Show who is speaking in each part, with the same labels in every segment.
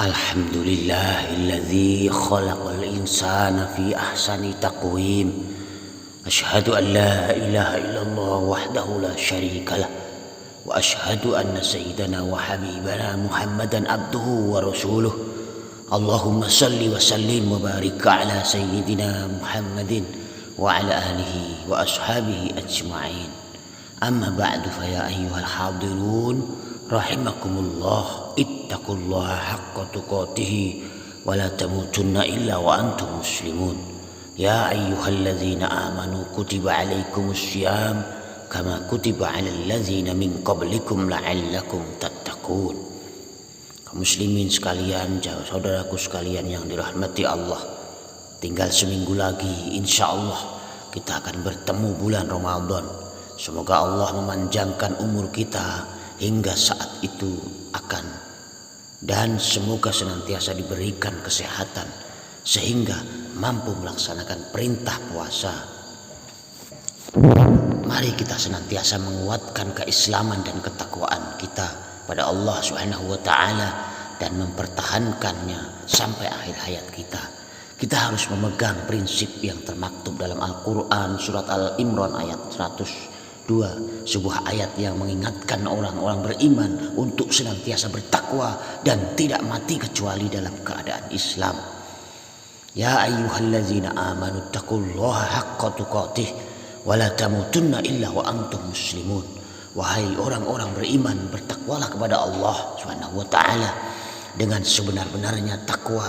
Speaker 1: Alhamdulillahilladzi khalaqal insana fi ahsani taqwim. Asyhadu an la ilaha illallah wahdahu la syarikalah wa asyhadu anna sayyidana wa habibana Muhammadan abduhu wa rasuluh. Allahumma salli wa sallim wa barik ala sayyidina Muhammadin wa ala alihi wa ashabihi ajma'in. Amma ba'du, fa ya ayyuhal hadirun rahimakumullah, ittaqullaha haqqa tuqatih wa la tamutunna illa wa antum muslimun. Ya ayyuhalladzina amanu kutiba alaikumus syiyam kama kutiba alal ladzina min qablikum la'allakum tattaqun. Kaum muslimin sekalian, saudaraku sekalian yang dirahmati Allah, tinggal seminggu lagi insyaallah kita akan bertemu bulan Ramadan. Semoga Allah memanjangkan umur kita hingga saat itu akan, dan semoga senantiasa diberikan kesehatan sehingga mampu melaksanakan perintah puasa. Mari kita senantiasa menguatkan keislaman dan ketakwaan kita pada Allah Subhanahu wa taala dan mempertahankannya sampai akhir hayat kita. Kita harus memegang prinsip yang termaktub dalam Al-Quran surat Al-Imran ayat 102, sebuah ayat yang mengingatkan orang-orang beriman untuk senantiasa bertakwa dan tidak mati kecuali dalam keadaan Islam. Ya ayyuhalladzina amanu taqullaha haqqa tuqatih wa la tamutunna illa wa antum muslimun. Wahai orang-orang beriman, bertakwalah kepada Allah Subhanahu wa taala dengan sebenar-benarnya takwa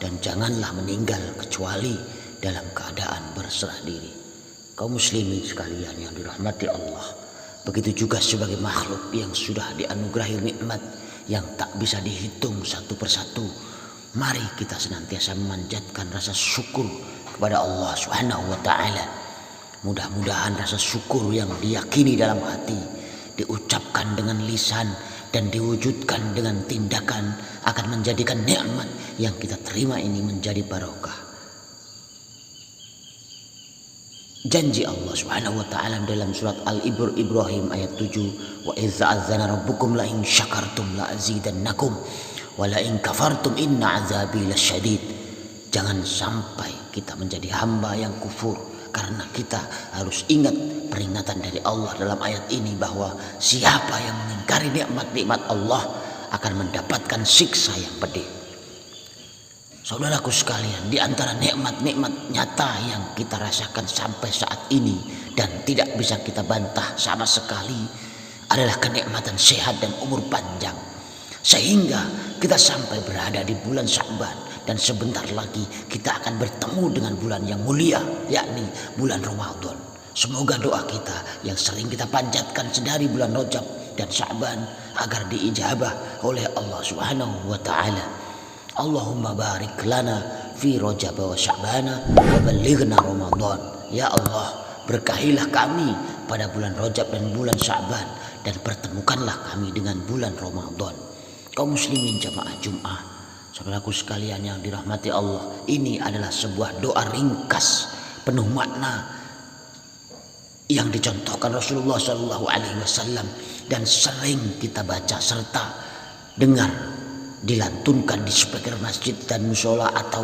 Speaker 1: dan janganlah meninggal kecuali dalam keadaan berserah diri. Kaum muslimin sekalian yang dirahmati Allah, begitu juga sebagai makhluk yang sudah dianugerahi nikmat yang tak bisa dihitung satu persatu, mari kita senantiasa memanjatkan rasa syukur kepada Allah Subhanahu wa taala. Mudah-mudahan rasa syukur yang diyakini dalam hati, diucapkan dengan lisan dan diwujudkan dengan tindakan akan menjadikan nikmat yang kita terima ini menjadi barokah. Janji Allah Subhanahu wa taala dalam surat Al-Ibrahim ayat 7, wa idza azana rabbukum la in syakartum la azidannakum wa la in kafartum inna azabi lasyadid. Jangan sampai kita menjadi hamba yang kufur, karena kita harus ingat peringatan dari Allah dalam ayat ini bahwa siapa yang mengingkari nikmat-nikmat Allah akan mendapatkan siksa yang pedih. Saudaraku sekalian, di antara nikmat-nikmat nyata yang kita rasakan sampai saat ini dan tidak bisa kita bantah sama sekali adalah kenikmatan sehat dan umur panjang. Sehingga kita sampai berada di bulan Sya'ban dan sebentar lagi kita akan bertemu dengan bulan yang mulia, yakni bulan Ramadan. Semoga doa kita yang sering kita panjatkan sedari bulan Rajab dan Sya'ban agar diijabah oleh Allah Subhanahu wa taala. Allahumma barik lana fi Rajab wa Sya'bana wa ballighna Ramadan. Ya Allah, berkahilah kami pada bulan Rajab dan bulan Sya'ban dan pertemukanlah kami dengan bulan Ramadan. Kaum muslimin jamaah Jum'ah, saudaraku sekalian yang dirahmati Allah, ini adalah sebuah doa ringkas penuh makna yang dicontohkan Rasulullah SAW dan sering kita baca serta dengar dilantunkan di speaker masjid dan musola atau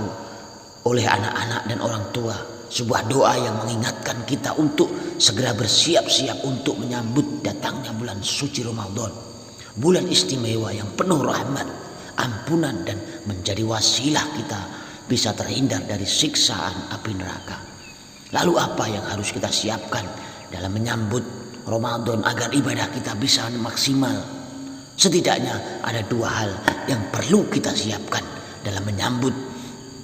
Speaker 1: oleh anak-anak dan orang tua. Sebuah doa yang mengingatkan kita untuk segera bersiap-siap untuk menyambut datangnya bulan suci Ramadan, bulan istimewa yang penuh rahmat, ampunan dan menjadi wasilah kita bisa terhindar dari siksaan api neraka. Lalu apa yang harus kita siapkan dalam menyambut Ramadan agar ibadah kita bisa maksimal? Setidaknya ada dua hal yang perlu kita siapkan dalam menyambut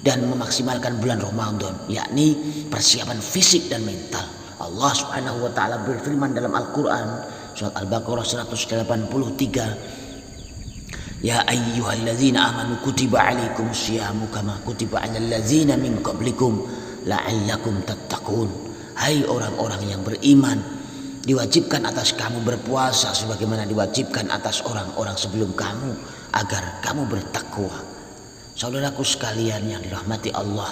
Speaker 1: dan memaksimalkan bulan Ramadan, yakni persiapan fisik dan mental. Allah Subhanahu wa taala berfirman dalam Al-Qur'an surat Al-Baqarah 183, ya ayyuhalladzina amanu kutiba alaikumus syiyamu kama kutiba alal ladzina min qablikum la'allakum tattaqun. Hai orang-orang yang beriman, diwajibkan atas kamu berpuasa sebagaimana diwajibkan atas orang-orang sebelum kamu agar kamu bertakwa. Saudaraku sekalian yang dirahmati Allah,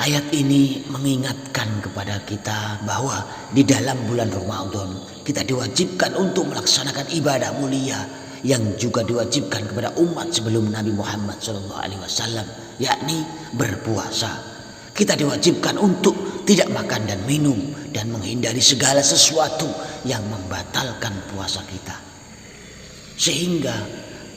Speaker 1: ayat ini mengingatkan kepada kita bahwa di dalam bulan Ramadan kita diwajibkan untuk melaksanakan ibadah mulia yang juga diwajibkan kepada umat sebelum Nabi Muhammad SAW, yakni berpuasa. Kita diwajibkan untuk tidak makan dan minum dan menghindari segala sesuatu yang membatalkan puasa kita. Sehingga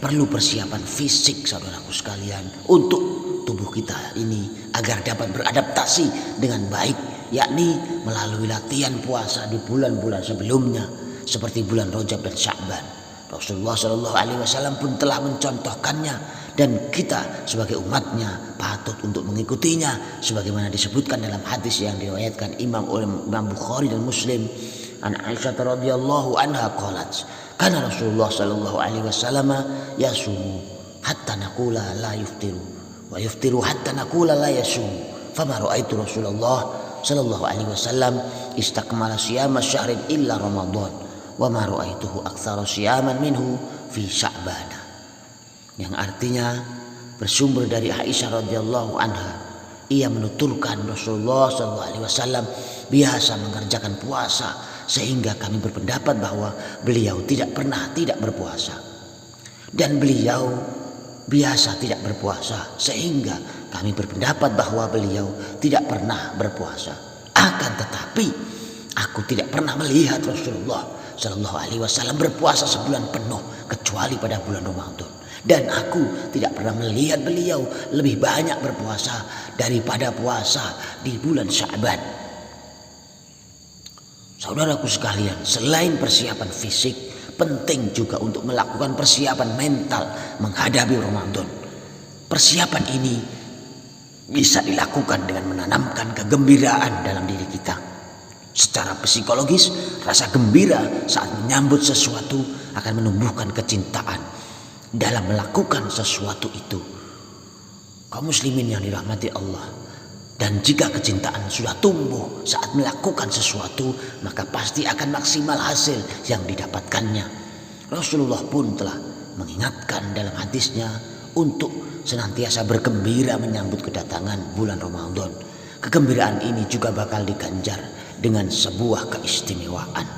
Speaker 1: perlu persiapan fisik saudaraku sekalian untuk tubuh kita ini agar dapat beradaptasi dengan baik, yakni melalui latihan puasa di bulan-bulan sebelumnya seperti bulan Rajab dan Sya'ban. Rasulullah SAW pun telah mencontohkannya dan kita sebagai umatnya patut untuk mengikutinya sebagaimana disebutkan dalam hadis yang diriwayatkan Imam Bukhari dan Muslim. An Aisyah radhiyallahu anha qalat, kana Rasulullah SAW yasumu hatta naqula la yuftiru wa yuftiru hatta naqula la yasum. Fama ra'aitu Rasulullah sallallahu alaihi wasallam istakmala siyama syahrin illa Ramadan wa ma ra'aituhu aktsara siyaman minhu fi Sya'ban. Yang artinya bersumber dari Aisyah radhiyallahu anha, ia menuturkan Rasulullah sallallahu alaihi wasallam biasa mengerjakan puasa sehingga kami berpendapat bahwa beliau tidak pernah tidak berpuasa, dan beliau biasa tidak berpuasa sehingga kami berpendapat bahwa beliau tidak pernah berpuasa. Akan tetapi aku tidak pernah melihat Rasulullah Shallallahu Alaihi Wasallam berpuasa sebulan penuh kecuali pada bulan Ramadan, dan aku tidak pernah melihat beliau lebih banyak berpuasa daripada puasa di bulan Sya'ban. Saudaraku sekalian, selain persiapan fisik, penting juga untuk melakukan persiapan mental menghadapi Ramadan. Persiapan ini bisa dilakukan dengan menanamkan kegembiraan dalam diri kita. Secara psikologis, rasa gembira saat menyambut sesuatu akan menumbuhkan kecintaan dalam melakukan sesuatu itu. Kaum muslimin yang dirahmati Allah, dan jika kecintaan sudah tumbuh saat melakukan sesuatu, maka pasti akan maksimal hasil yang didapatkannya. Rasulullah pun telah mengingatkan dalam hadisnya untuk senantiasa bergembira menyambut kedatangan bulan Ramadan. Kegembiraan ini juga bakal diganjar dengan sebuah keistimewaan.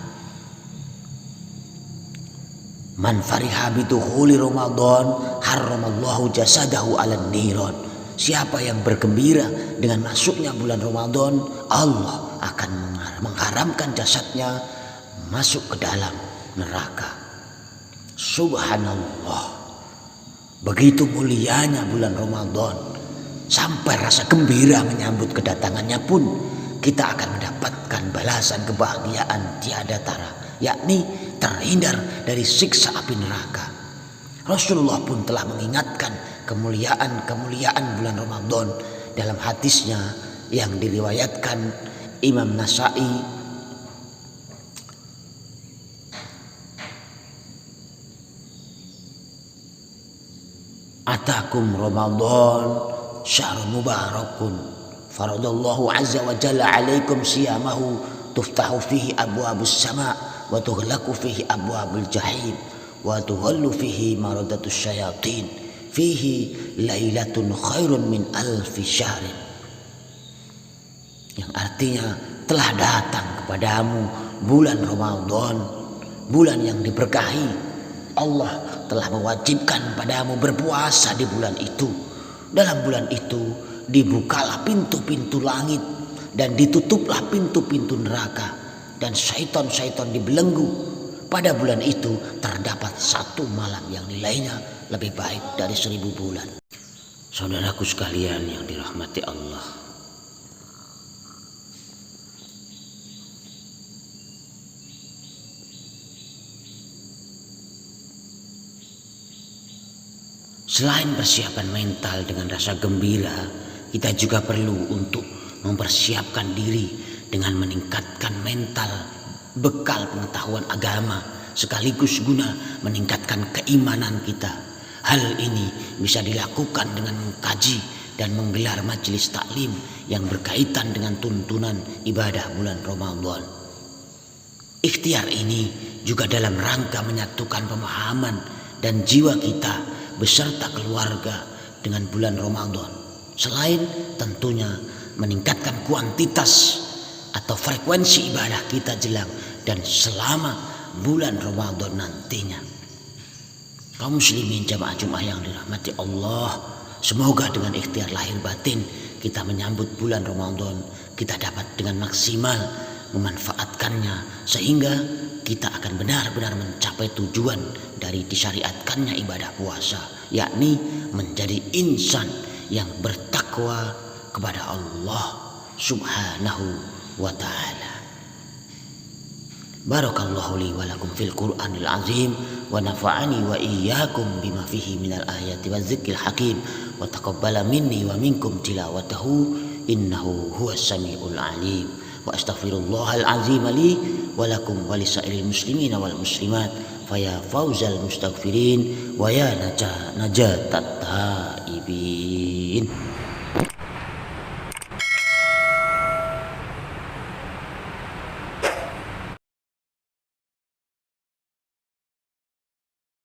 Speaker 1: Man fariha bidukhuli Ramadan harramallahu jasadahu 'alan niran. Siapa yang bergembira dengan masuknya bulan Ramadan, Allah akan mengharamkan jasadnya masuk ke dalam neraka. Subhanallah. Begitu mulianya bulan Ramadan, sampai rasa gembira menyambut kedatangannya pun kita akan mendapatkan balasan kebahagiaan tiada tara, yakni terhindar dari siksa api neraka. Rasulullah pun telah mengingatkan kemuliaan-kemuliaan bulan Ramadan dalam hadisnya yang diriwayatkan Imam Nasa'i Atakum Ramadan syahrun mubarakun faradallahu azza wa jalla alaikum siyamahu tuftahu fihi abwabus sama wa tughlaqu fihi abwabul jahim wa tughallu fihi maradatus syayatin fihi lailatun khairun min alfi syahrin. Yang artinya telah datang kepadamu bulan Ramadan, bulan yang diberkahi. Allah telah mewajibkan padamu berpuasa di bulan itu. Dalam bulan itu dibukalah pintu-pintu langit dan ditutuplah pintu-pintu neraka, dan syaitan-syaitan dibelenggu. Pada bulan itu terdapat satu malam yang nilainya lebih baik dari 1000 bulan. Saudaraku sekalian yang dirahmati Allah, selain persiapan mental dengan rasa gembira, kita juga perlu untuk mempersiapkan diri dengan meningkatkan mental bekal pengetahuan agama sekaligus guna meningkatkan keimanan kita. Hal ini bisa dilakukan dengan mengkaji dan menggelar majelis taklim yang berkaitan dengan tuntunan ibadah bulan Ramadan. Ikhtiar ini juga dalam rangka menyatukan pemahaman dan jiwa kita beserta keluarga dengan bulan Ramadan, selain tentunya meningkatkan kuantitas atau frekuensi ibadah kita jelang dan selama bulan Ramadan nantinya. Kaum muslimin jamaah Jumat yang dirahmati Allah, semoga dengan ikhtiar lahir batin kita menyambut bulan Ramadan, kita dapat dengan maksimal memanfaatkannya sehingga kita akan benar-benar mencapai tujuan dari disyariatkannya ibadah puasa, yakni menjadi insan yang bertakwa kepada Allah Subhanahu wa ta'ala. Barakallahu li wa lakum fil Qur'anil azim wa nafa'ani wa iyyakum bima fihi minal ayati wa dzikril hakim wa taqabbala minni wa minkum tilawatahu innahu huwas samiul alim wa astaghfirullahal azim li wa lakum wa lisairil muslimina wal muslimat faya fauzal mustaghfirin wa ya najatat taibin.